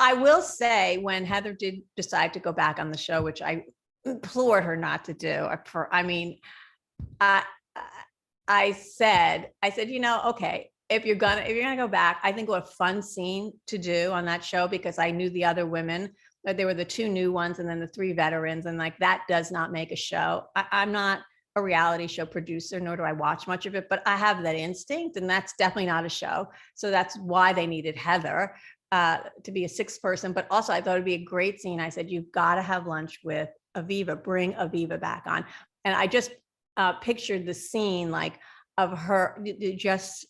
I will say when Heather did decide to go back on the show, which I implored her not to do, I mean, I said, okay, if you're gonna go back, I think what a fun scene to do on that show, because I knew the other women, that they were the 2 new ones and then the 3 veterans. And like, that does not make a show. I'm not a reality show producer, nor do I watch much of it, but I have that instinct, and that's definitely not a show. So that's why they needed Heather to be a 6th person. But also I thought it'd be a great scene. I said, you've got to have lunch with Aviva, bring Aviva back on. And I just pictured the scene like of her just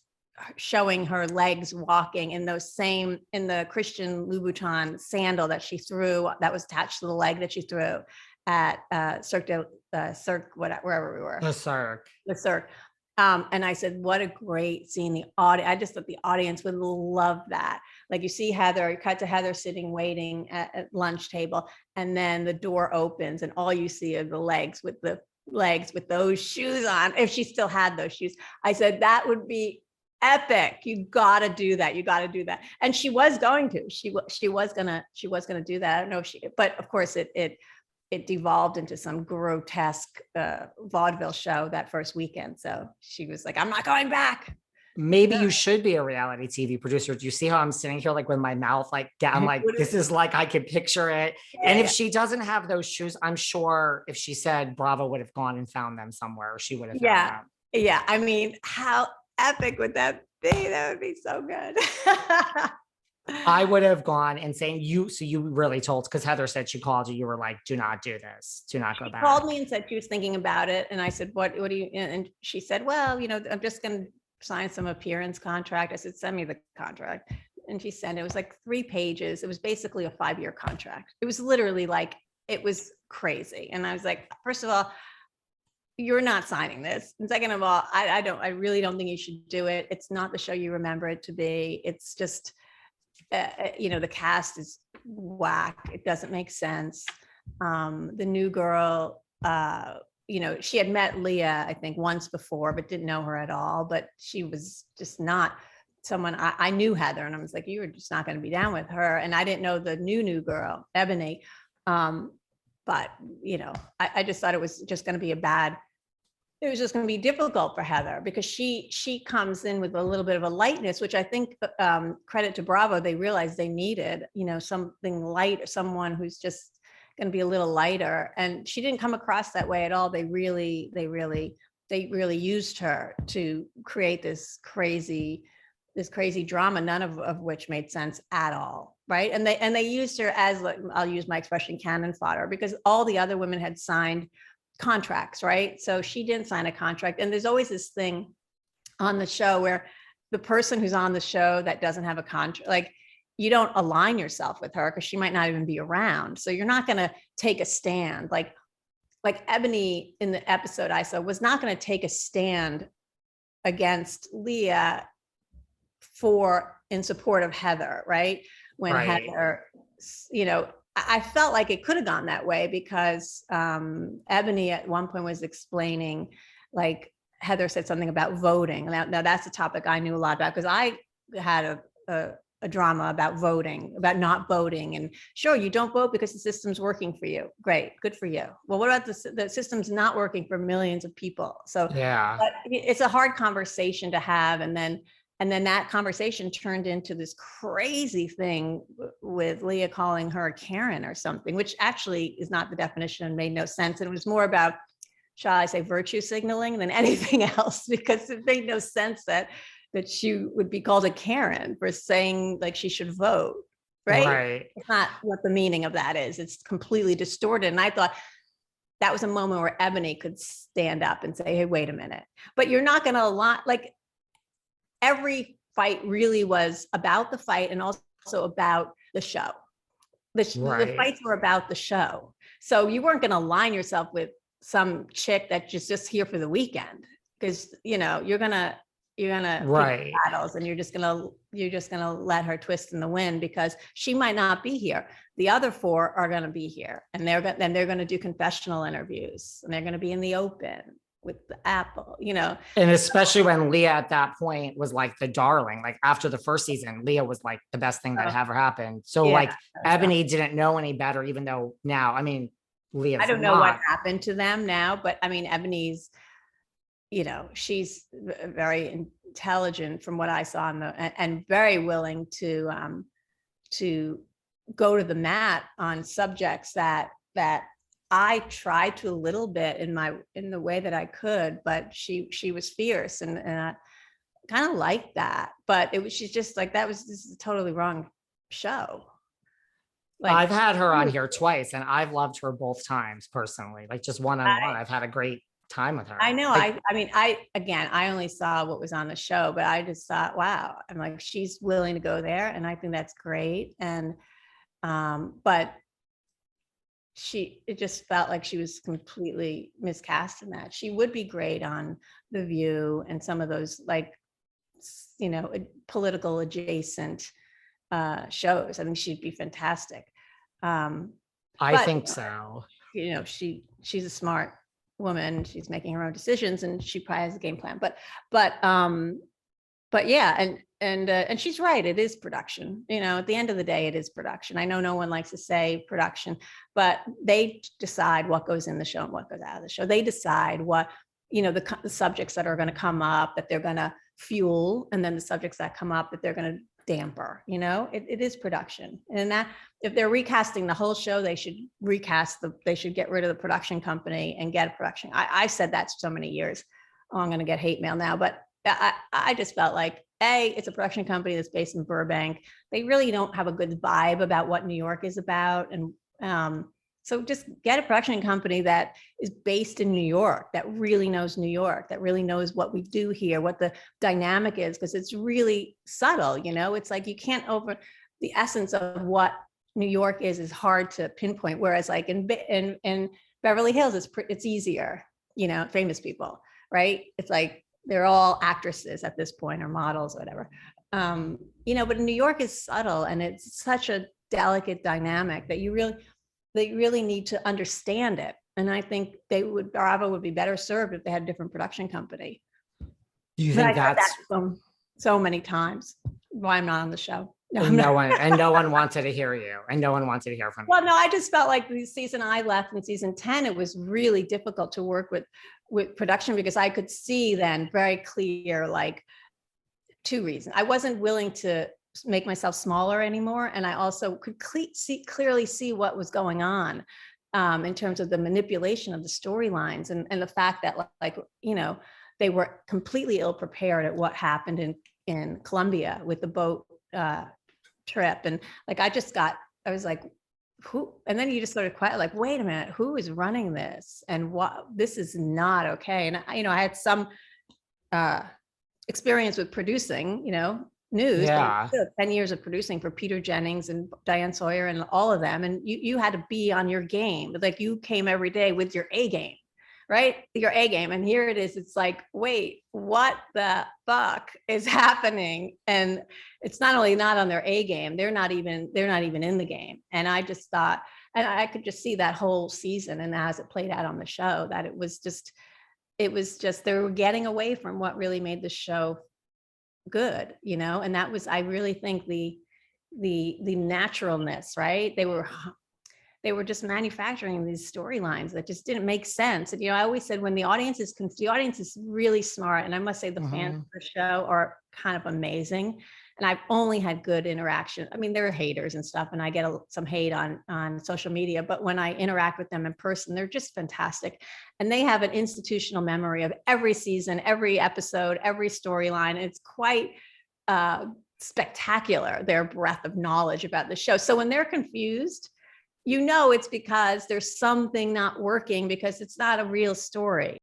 showing her legs walking in the Christian Louboutin sandal that she threw, that was attached to the leg that she threw at Cirque, wherever we were. The Cirque. And I said, what a great scene. I just thought the audience would love that. Like, you see Heather, you cut to Heather sitting, waiting at lunch table, and then the door opens and all you see are the legs with those shoes on. If she still had those shoes, I said, that would be epic. You got to do that. And she was going to, she was going to do that. I don't know if but of course it devolved into some grotesque vaudeville show that first weekend. So she was like, I'm not going back. Maybe you should be a reality TV producer. Do you see how I'm sitting here like with my mouth like down? Like, this is like, I can picture it. And if she doesn't have those shoes, I'm sure if she said Bravo would have gone and found them somewhere, or she would have found them. Yeah. I mean, how epic would that be? That would be so good. I would have gone and saying so you really told, because Heather said she called you, you were like, do not do this, do not go back. She called me and said she was thinking about it. And I said, what do you, and she said, well, I'm just going to sign some appearance contract. I said, send me the contract. And she sent it. It was like 3 pages. It was basically a 5-year contract. It was literally like, it was crazy. And I was like, first of all, you're not signing this. And second of all, I really don't think you should do it. It's not the show you remember it to be. It's just, the cast is whack. It doesn't make sense. The new girl, she had met Leah, I think, once before, but didn't know her at all. But she was just not someone. I knew Heather, and I was like, you were just not going to be down with her. And I didn't know the new girl, Ebony. But I just thought it was just going to be it was just going to be difficult for Heather, because she comes in with a little bit of a lightness, which I think credit to Bravo, they realized they needed, something light, someone who's just going to be a little lighter. And she didn't come across that way at all. They really used her to create this crazy drama, none of which made sense at all. Right. And they used her as, I'll use my expression, cannon fodder, because all the other women had signed contracts, right? So she didn't sign a contract. And there's always this thing on the show where the person who's on the show that doesn't have a contract, like, you don't align yourself with her because she might not even be around. So you're not going to take a stand. Like Ebony in the episode I saw was not going to take a stand against Leah in support of Heather, right? When Heather, I felt like it could have gone that way, because Ebony at one point was explaining, like, Heather said something about voting. Now that's a topic I knew a lot about, because I had a drama about voting, about not voting. And sure, you don't vote because the system's working for you. Great, good for you. Well, what about the system's not working for millions of people? So yeah, but it's a hard conversation to have. And then that conversation turned into this crazy thing with Leah calling her a Karen or something, which actually is not the definition and made no sense. And it was more about, shall I say, virtue signaling than anything else, because it made no sense that she would be called a Karen for saying, like, she should vote, right? It's not what the meaning of that is. It's completely distorted. And I thought that was a moment where Ebony could stand up and say, hey, wait a minute. But you're not going to every fight really was about the fight and also about the show. The fights were about the show. So you weren't going to align yourself with some chick that's just here for the weekend, because, you're going to pick battles, and you're just going to let her twist in the wind, because she might not be here. The other 4 are going to be here, and they're going to do confessional interviews, and they're going to be in the open. with the apple, you know. And especially when Leah at that point was like the darling, like after the first season, Leah was like the best thing that ever happened. So Yeah, like Ebony didn't know any better, even though now, I mean, Leah's I don't know what not. happened to them now, but I mean, Ebony's, you know, she's very intelligent from what I saw in the, and very willing to go to the mat on subjects that I tried to a little bit in the way that I could, but she was fierce, and I kind of liked that. But she's just like, this is a totally wrong show. Like, I've had her on here twice and I've loved her both times personally, like just one-on-one. I've had a great time with her. I know. Like, I mean, I only saw what was on the show, but I just thought, wow, I'm like, she's willing to go there. And I think that's great. And, but it just felt like she was completely miscast in that. She would be great on The View and some of those, like, you know, political adjacent shows. I think she'd be fantastic. I think so. You know, she's a smart woman. She's making her own decisions, and she probably has a game plan. But yeah, and she's right. It is production. You know, at the end of the day, it is production. I know no one likes to say production, but they decide what goes in the show and what goes out of the show. They decide what, you know, the subjects that are going to come up that they're going to fuel, and then the subjects that come up that they're going to damper. You know, it is production. And that if they're recasting the whole show, they should they should get rid of the production company and get a production. I said that so many years. Oh, I'm going to get hate mail now, but I just felt like, it's a production company that's based in Burbank. They really don't have a good vibe about what New York is about. And so just get a production company that is based in New York, that really knows New York, that really knows what we do here, what the dynamic is, because it's really subtle, you know. It's like you can't the essence of what New York is hard to pinpoint. Whereas like in Beverly Hills, it's easier, you know, famous people, right? It's like, they're all actresses at this point, or models, or whatever. You know, but New York is subtle, and it's such a delicate dynamic that they really need to understand it. And I think Bravo would be better served if they had a different production company. Do you think that's so many times why I'm not on the show? No one wanted to hear you, and no one wanted to hear from you. Well, no, I just felt like the season I left in season 10, it was really difficult to work with production, because I could see then very clear, like, two reasons. I wasn't willing to make myself smaller anymore. And I also could clearly see what was going on in terms of the manipulation of the storylines, and the fact that, like, you know, they were completely ill prepared at what happened in Colombia with the boat trip. And like, I was like, who? And then you just sort of quiet, like, wait a minute, who is running this? And what, this is not okay. And you know, I had some experience with producing, you know, news. Yeah. 10 years of producing for Peter Jennings and Diane Sawyer and all of them. And you had to be on your game. Like, you came every day with your A game, right? Your A game. And here it is. It's like, wait, what the fuck is happening? And it's not only not on their A game, they're not even in the game. And I just thought, and I could just see that whole season, and as it played out on the show, that it was just they were getting away from what really made the show good, you know. And that was, I really think, the naturalness, right? They were just manufacturing these storylines that just didn't make sense. And, you know, I always said, when the audience is really smart, and I must say the fans of the show are kind of amazing. And I've only had good interaction. I mean, there are haters and stuff, and I get some hate on social media, but when I interact with them in person, they're just fantastic. And they have an institutional memory of every season, every episode, every storyline. It's quite spectacular, their breadth of knowledge about the show. So when they're confused, you know, it's because there's something not working, because it's not a real story.